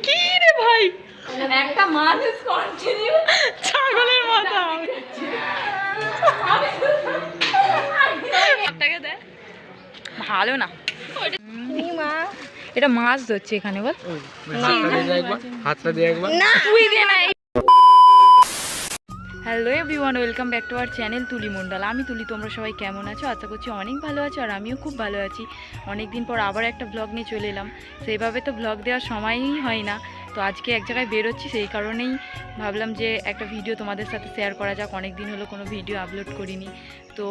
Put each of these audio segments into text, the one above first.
কি রে ভাই, একটা মানুষ কন্টিনিউ ছাগলের মাথা। ভালো না, এটা মাছ ধরছে এখানে। বল হাতটা দিয়ে একবার তুই দিয়ে না। Hello everyone, welcome back to our channel তুলি মণ্ডল। আমি তুলি, তোমরা সবাই কেমন আছো? আশা করছি অনেক ভালো আছো, আর আমিও খুব ভালো আছি। অনেক দিন পর আবার একটা ব্লগ নিয়ে চলে এলাম। সেইভাবে তো ব্লগ দেওয়ার সময়ই হয় না, তো আজকে এক জায়গায় বেরোচ্ছি, সেই কারণেই ভাবলাম যে একটা ভিডিও তোমাদের সাথে শেয়ার করা যাক। অনেক দিন হলো কোনো ভিডিও আপলোড করিনি। তো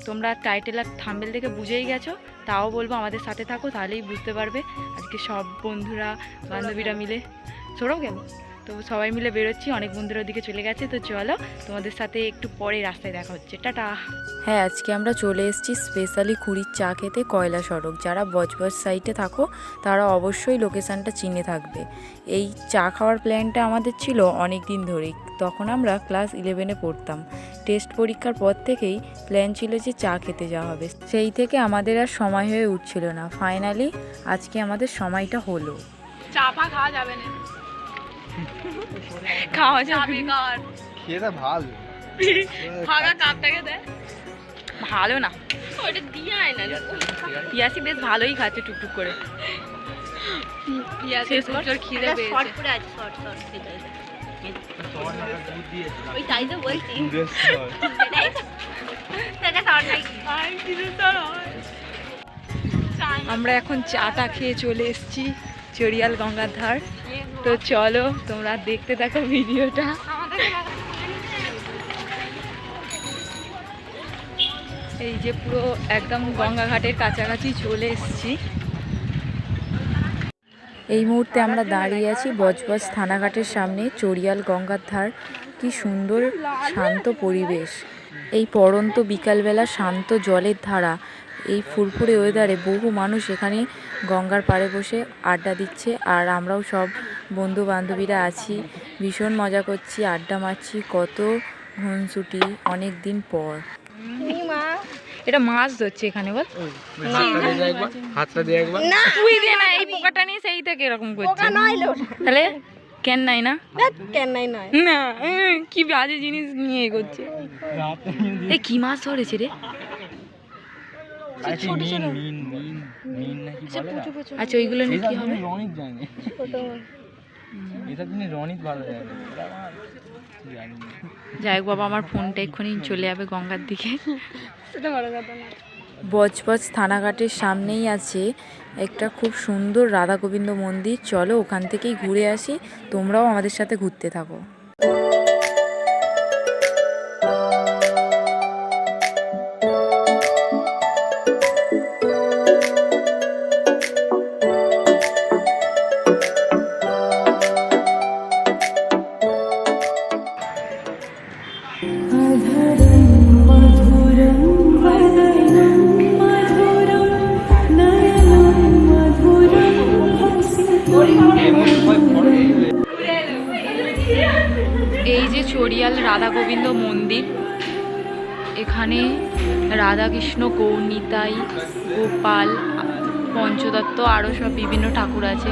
তোমরা টাইটেল আর থাম্বনেল দেখে বুঝেই গেছো, তাও বলবো আমাদের সাথে থাকো, তাহলেই বুঝতে পারবে। আজকে সব বন্ধুরা বান্ধবীরা মিলে সরও গেল, তো সবাই মিলে বেরোচ্ছি। অনেক বন্ধুরা দিকে চলে গেছে, তো চলো তোমাদের সাথে একটু পরে রাস্তায় দেখা হচ্ছে। টাটা। হ্যাঁ, আজকে আমরা চলে এসেছি স্পেশালি খুঁড়ির চা খেতে, কয়লা সড়ক। যারা বজবজ সাইডে থাকো তারা অবশ্যই লোকেশানটা চিনে থাকবে। এই চা খাওয়ার প্ল্যানটা আমাদের ছিল অনেক দিন ধরেই। তখন আমরা ক্লাস 11-এ পড়তাম। টেস্ট পরীক্ষার পর থেকেই প্ল্যান ছিল যে চা খেতে যাওয়া হবে। সেই থেকে আমাদের আর সময় হয়ে উঠছিল না। ফাইনালি আজকে আমাদের সময়টা হলো। চা পা খাওয়া যাবে না, খাওয়া যাবে খেতে ভালো ফাঁকা কাপটাকে দে। ভালো না, ওটা দিয়ে আয় না। পিয়াসি বেশ ভালোই খাচ্ছে টুকটুক করে। পিয়াসি তোর খিদে পেয়েছে। শর্ট করে আছে, শর্ট শর্ট খেতে দে। ওই তাই তো বলছি, সেটা শর্ট নাই। আই দিদি তোর আমরা এখন চাটা খেয়ে চলে এসেছি চড়িয়াল গঙ্গার ধার। তো চলো তোমরা দেখতে থাকো ভিডিওটা। এই যে পুরো একদম গঙ্গা ঘাটের কাছাকাছি চলে এসেছি। এই মুহূর্তে আমরা দাঁড়িয়ে আছি বজবজ থানাঘাটের সামনে, চড়িয়াল গঙ্গার ধার। কি সুন্দর শান্ত পরিবেশ। এই পড়ন্ত বিকালবেলা শান্ত জলের ধারা, এই ফুরফুরে ওয়েদারে বহু মানুষ এখানে গঙ্গার পাড়ে বসে আড্ডা দিচ্ছে। আর আমরাও সব বন্ধু বান্ধবীরা আছি, ভীষণ মজা করছি, আড্ডা মারছি। কত ঘুনছুটি অনেক দিন পর। এটা মাছ ধরছে এখানে। বল হাতটা দিয়ে একবার তুই দিয়ে না, এই পোকাটা নিয়ে সেই থেকে এরকম করছে। তাহলে কেন নাই না, না কি বাজে জিনিস নিয়ে এগোচ্ছে। এই কি মাছ ধরেছে রে? আচ্ছা ওইগুলো নিয়ে কি হবে? যাই হোক বাবা, আমার ফোনটা এক্ষুনি চলে যাবে গঙ্গার দিকে। বজবজ থানাঘাটের সামনেই আছে একটা খুব সুন্দর রাধা গোবিন্দ মন্দির। চলো ওখান থেকেই ঘুরে আসি, তোমরাও আমাদের সাথে ঘুরতে থাকো। এই যে চড়িয়াল রাধা গোবিন্দ মন্দির, এখানে রাধাকৃষ্ণ, গৌরনিতাই, গোপাল, পঞ্চদত্ত, আরও সব বিভিন্ন ঠাকুর আছে।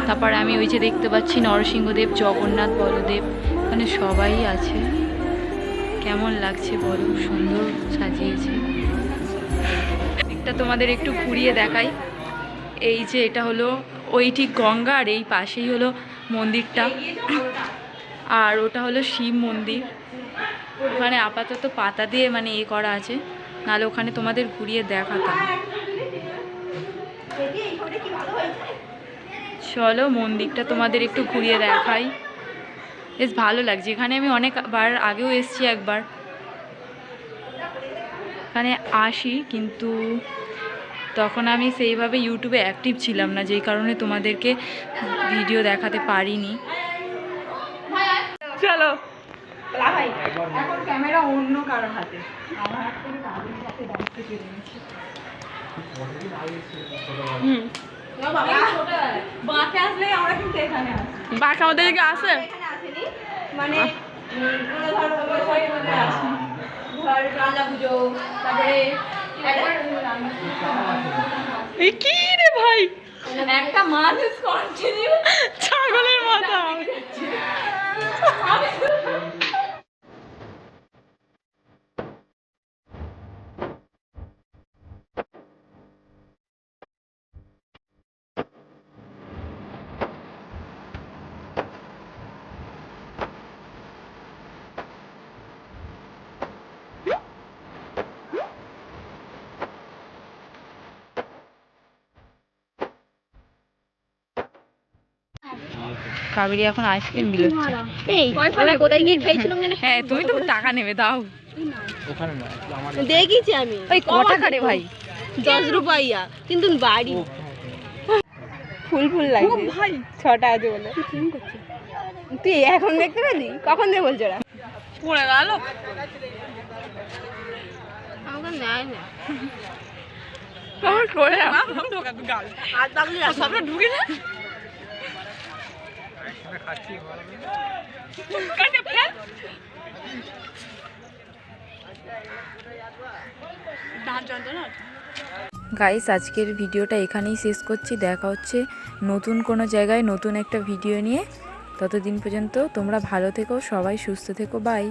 তারপরে আমি ওই যে দেখতে পাচ্ছি নরসিংহদেব, জগন্নাথ, বলদেব, এখানে সবাই আছে। কেমন লাগছে বলো, সুন্দর সাজিয়েছে। এটা তোমাদের একটু ঘুরিয়ে দেখাই। এই যে এটা হলো ওই ঠিক গঙ্গা, আর এই পাশেই হলো মন্দিরটা, আর ওটা হলো শিব মন্দির। ওখানে আপাতত পাতা দিয়ে মানে এ করা আছে, নাহলে ওখানে তোমাদের ঘুরিয়ে দেখাতাম। চলো মন্দিরটা তোমাদের একটু ঘুরিয়ে দেখাই। বেশ ভালো লাগছে এখানে। আমি অনেকবার আগেও এসেছি একবার, এখানে আসি, কিন্তু তখন আমি সেইভাবে ইউটিউবে অ্যাক্টিভ ছিলাম না, যেই কারণে তোমাদেরকে ভিডিও দেখাতে পারিনি। চলো এখন ক্যামেরা অন্য কারো হাতে, আমার হাত থেকে তাদের সাথে দায়িত্ব চলে গেছে। বাঁকে আসলে আমরা কিন্তু এখানে আসি। বাঁকে আমাদের দিকে আসে মানে কি রে ভাই, একটা মানুষ কন্টিনিউ কাবেরি এখন আইসক্রিম বিলোচ্ছে। এই আমরা কোথায় গিয়ে খেয়েছিলাম জানো? হ্যাঁ তুমি তো টাকা নেবে দাও। ওখানে না আমার দেখেছি আমি ওই ক টাকা রে ভাই? 10 রুপাইয়া কিন্তু বাড়ি ফুল ফুল লাগছে ভাই, 6টা আছে বলে। তুই এখন দেখতে পেলি? কখন দিয়ে বলছো ওরা? পড়ে গেল। আমাকে নেয় না আর তাহলে সবটা ঢুকে না। খাচ্ছি গাইস আজকের ভিডিওটা এখানেই শেষ করছি। দেখা হচ্ছে নতুন কোনো জায়গায় নতুন একটা ভিডিও নিয়ে। ততদিন পর্যন্ত তোমরা ভালো থেকো, সবাই সুস্থ থেকো, বাই।